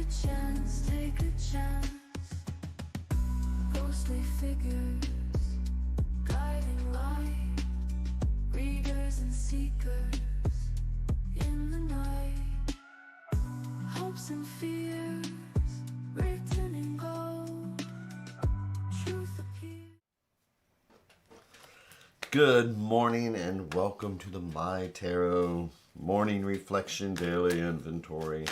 take a chance. Ghostly figures, guiding light, readers and seekers in the night. Hopes and fears, written in gold, truth appears. Good morning and welcome to the MyTarot Morning Reflection Daily Inventory.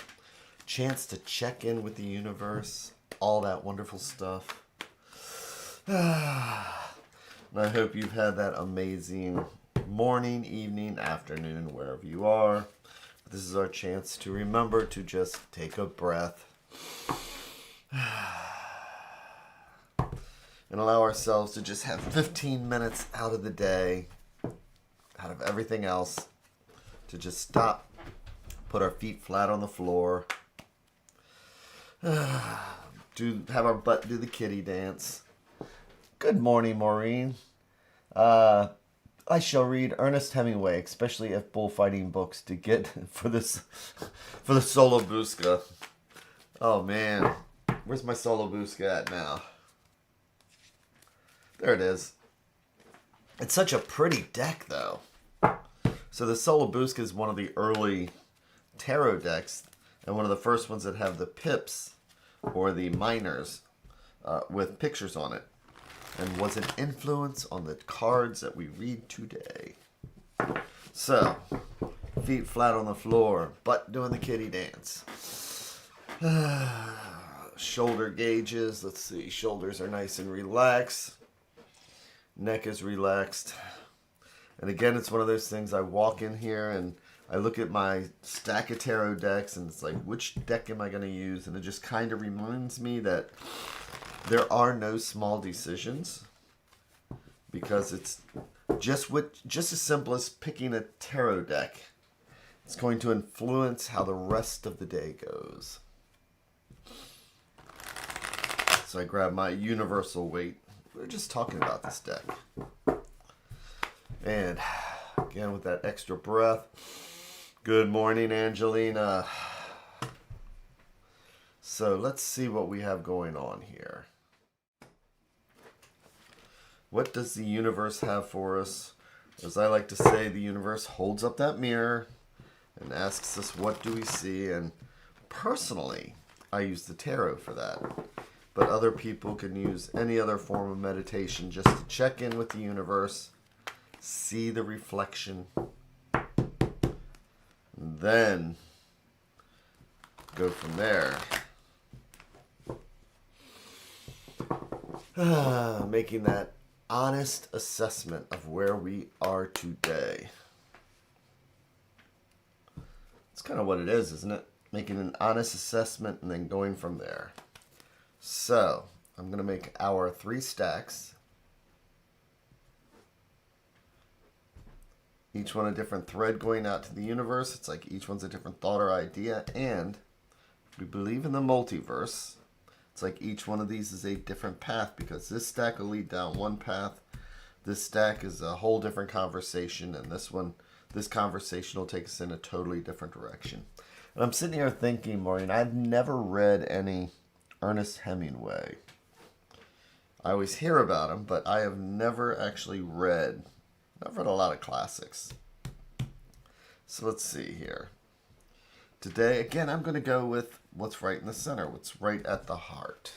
Chance to check in with the universe, all that wonderful stuff. And I hope you've had that amazing morning, evening, afternoon, wherever you are. This is our chance to remember to just take a breath and allow ourselves to just have 15 minutes out of the day, out of everything else, to just stop, put our feet flat on the floor, have our butt do the kitty dance. Good morning, Maureen. I shall read Ernest Hemingway, especially if bullfighting books, to get for the Solobuska. Oh man, where's my Solobuska at now? There it is. It's such a pretty deck, though. So the Solobuska is one of the early tarot decks, and one of the first ones that have the pips, or the minors, with pictures on it, and was an influence on the cards that we read today. So, feet flat on the floor, butt doing the kitty dance. Shoulder gauges, let's see, shoulders are nice and relaxed. Neck is relaxed. And again, it's one of those things, I walk in here and I look at my stack of tarot decks and it's like, which deck am I going to use? And it just kind of reminds me that there are no small decisions, because it's just as simple as picking a tarot deck. It's going to influence how the rest of the day goes. So I grab my universal weight. We were just talking about this deck. And again, with that extra breath. Good morning, Angelina. So let's see what we have going on here. What does the universe have for us? As I like to say, the universe holds up that mirror and asks us, what do we see? And personally, I use the tarot for that. But other people can use any other form of meditation just to check in with the universe, see the reflection, and then go from there. Making that honest assessment of where we are today. It's kind of what it is, isn't it? Making an honest assessment and then going from there. So, I'm going to make our 3 stacks. Each one a different thread going out to the universe. It's like each one's a different thought or idea. And we believe in the multiverse. It's like each one of these is a different path, because this stack will lead down one path. This stack is a whole different conversation. And this conversation will take us in a totally different direction. And I'm sitting here thinking, Maureen, I've never read any Ernest Hemingway. I always hear about him, but I have never actually read. I've read a lot of classics. So let's see here. Today, again, I'm going to go with what's right in the center, what's right at the heart.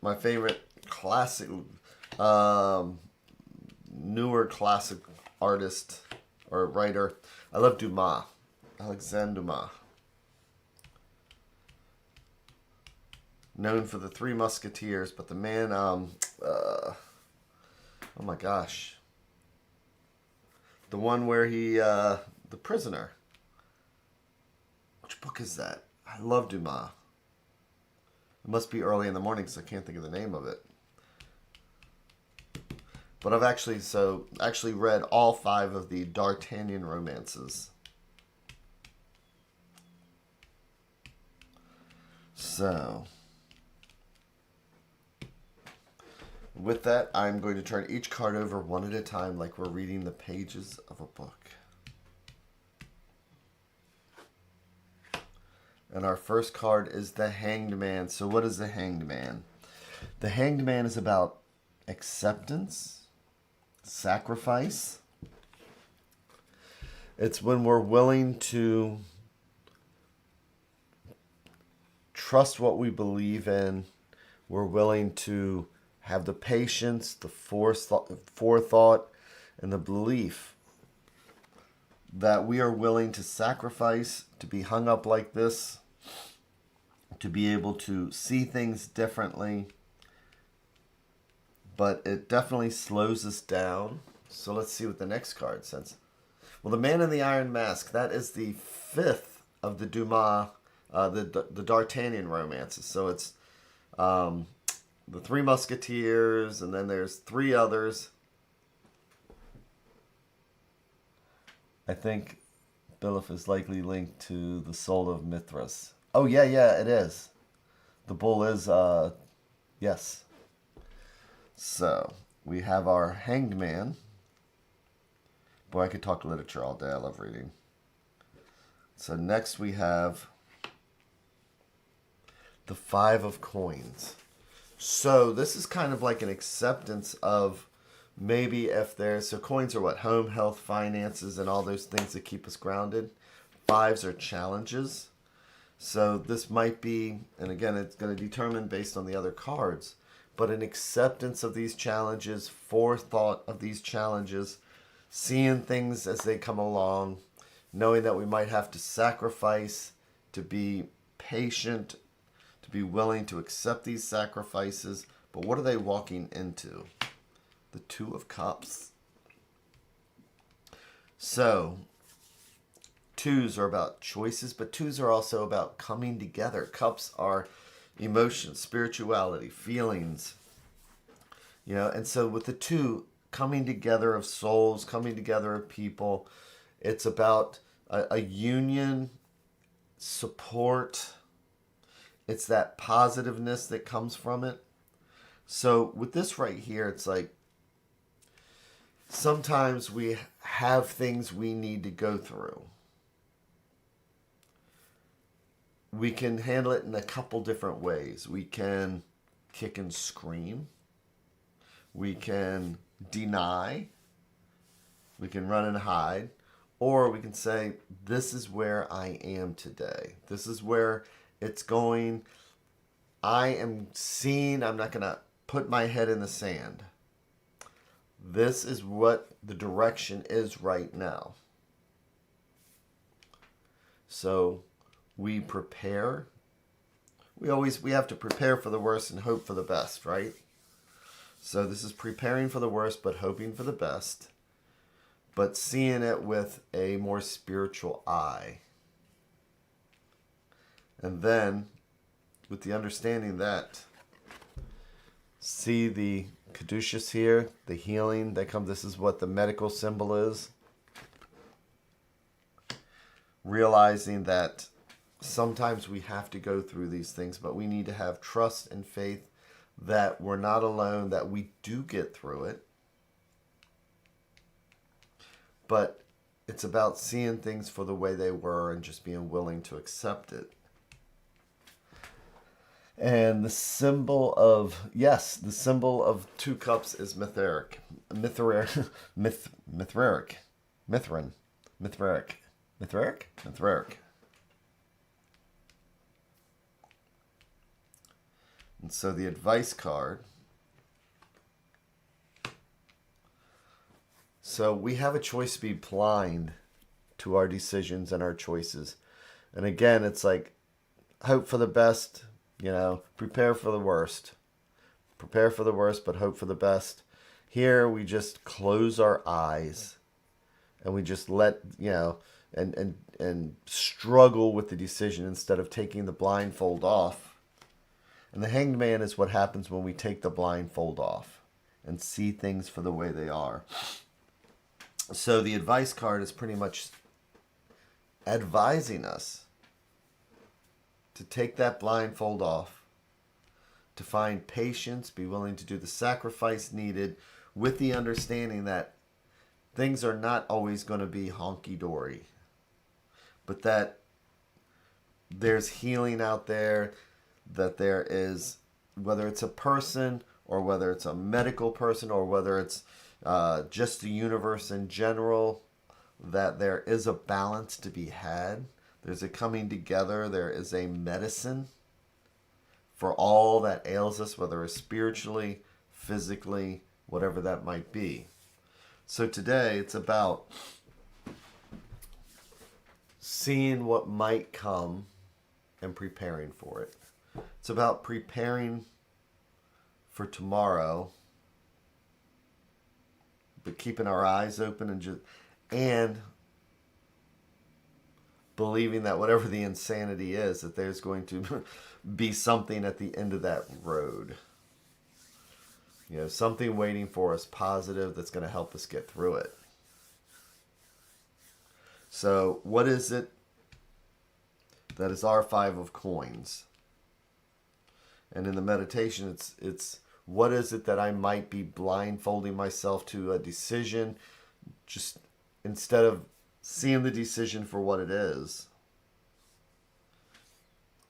My favorite classic, newer classic artist or writer, I love Dumas, Alexandre Dumas. Known for the Three Musketeers, but the man, oh my gosh. The one where he, the prisoner. Which book is that? I love Dumas. It must be early in the morning because I can't think of the name of it. But I've actually read all 5 of the D'Artagnan romances. So with that, I'm going to turn each card over one at a time like we're reading the pages of a book. And our first card is the Hanged Man. So what is the Hanged Man? The Hanged Man is about acceptance, sacrifice. It's when we're willing to trust what we believe in. We're willing to have the patience, the forethought, and the belief that we are willing to sacrifice, to be hung up like this, to be able to see things differently. But it definitely slows us down. So let's see what the next card says. Well, the Man in the Iron Mask, that is the fifth of the Dumas, the D'Artagnan romances. So it's the Three Musketeers, and then there's three others. I think Bilif is likely linked to the soul of Mithras. Oh, yeah, it is. The bull is, yes. So, we have our Hanged Man. Boy, I could talk literature all day. I love reading. So next we have the Five of Coins. So this is kind of like an acceptance of maybe if there's... So coins are what? Home, health, finances, and all those things that keep us grounded. Fives are challenges. So this might be, and again, it's going to determine based on the other cards, but an acceptance of these challenges, forethought of these challenges, seeing things as they come along, knowing that we might have to sacrifice, to be patient, to be willing to accept these sacrifices. But what are they walking into? The Two of Cups. So, twos are about choices, but twos are also about coming together. Cups are emotions, spirituality, feelings. You know, and so with the two, coming together of souls, coming together of people, it's about a union, support. It's that positiveness that comes from it. So with this right here, it's like sometimes we have things we need to go through. We can handle it in a couple different ways. We can kick and scream. We can deny. We can run and hide. Or we can say, this is where I am today. This is where it's going. I am seeing, I'm not going to put my head in the sand. This is what the direction is right now. So we prepare. We have to prepare for the worst and hope for the best, right? So this is preparing for the worst but hoping for the best, but seeing it with a more spiritual eye. And then, with the understanding that, see the caduceus here, the healing that comes. This is what the medical symbol is. Realizing that sometimes we have to go through these things, but we need to have trust and faith that we're not alone, that we do get through it. But it's about seeing things for the way they were and just being willing to accept it. And the symbol of, the symbol of two cups is Mithric. Mithrin. And so the advice card. So we have a choice to be blind to our decisions and our choices. And again, it's like, hope for the best, prepare for the worst. Prepare for the worst, but hope for the best. Here, we just close our eyes and we just let, and struggle with the decision instead of taking the blindfold off. And the Hanged Man is what happens when we take the blindfold off and see things for the way they are. So the advice card is pretty much advising us to take that blindfold off, to find patience, be willing to do the sacrifice needed, with the understanding that things are not always going to be honky-dory, but that there's healing out there, that there is, whether it's a person or whether it's a medical person or whether it's just the universe in general, that there is a balance to be had. There's a coming together. There is a medicine for all that ails us, whether it's spiritually, physically, whatever that might be. So today it's about seeing what might come and preparing for it. It's about preparing for tomorrow, but keeping our eyes open and believing that whatever the insanity is, that there's going to be something at the end of that road. You know, something waiting for us positive that's going to help us get through it. So what is it that is our 5 of coins? And in the meditation, it's what is it that I might be blindfolding myself to a decision, just instead of seeing the decision for what it is?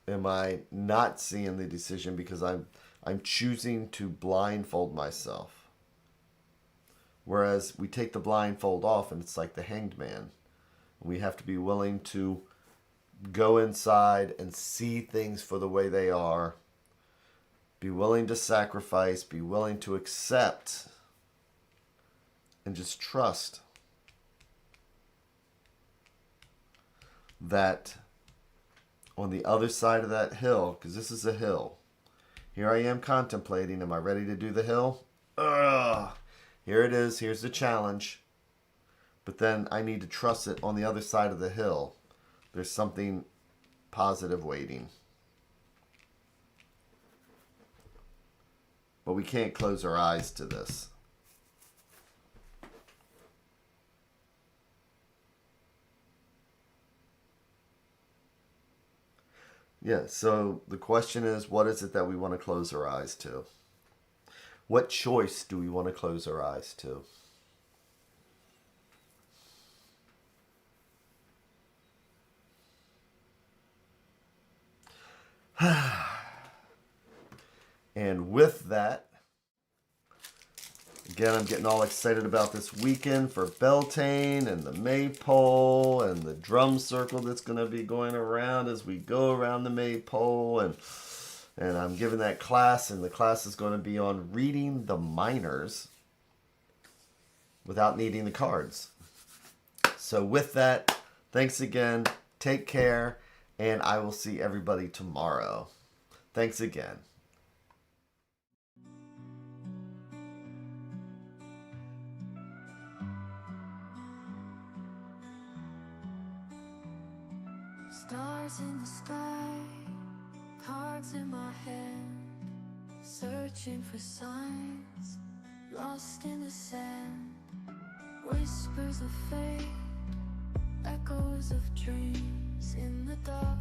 Am I not seeing the decision because I'm choosing to blindfold myself? Whereas we take the blindfold off and it's like the hanged man. We have to be willing to go inside and see things for the way they are. Be willing to sacrifice, be willing to accept, and just trust that on the other side of that hill, because this is a hill, here I am contemplating, am I ready to do the hill? Ugh. Here it is, here's the challenge. But then I need to trust it on the other side of the hill. There's something positive waiting. But we can't close our eyes to this. Yeah, so the question is, what is it that we want to close our eyes to? What choice do we want to close our eyes to? And with that, again, I'm getting all excited about this weekend for Beltane and the maypole and the drum circle that's going to be going around as we go around the maypole. And I'm giving that class, and the class is going to be on reading the minors without needing the cards. So with that, thanks again. Take care, and I will see everybody tomorrow. Thanks again. Stars in the sky, cards in my hand, searching for signs, lost in the sand, whispers of fate, echoes of dreams in the dark.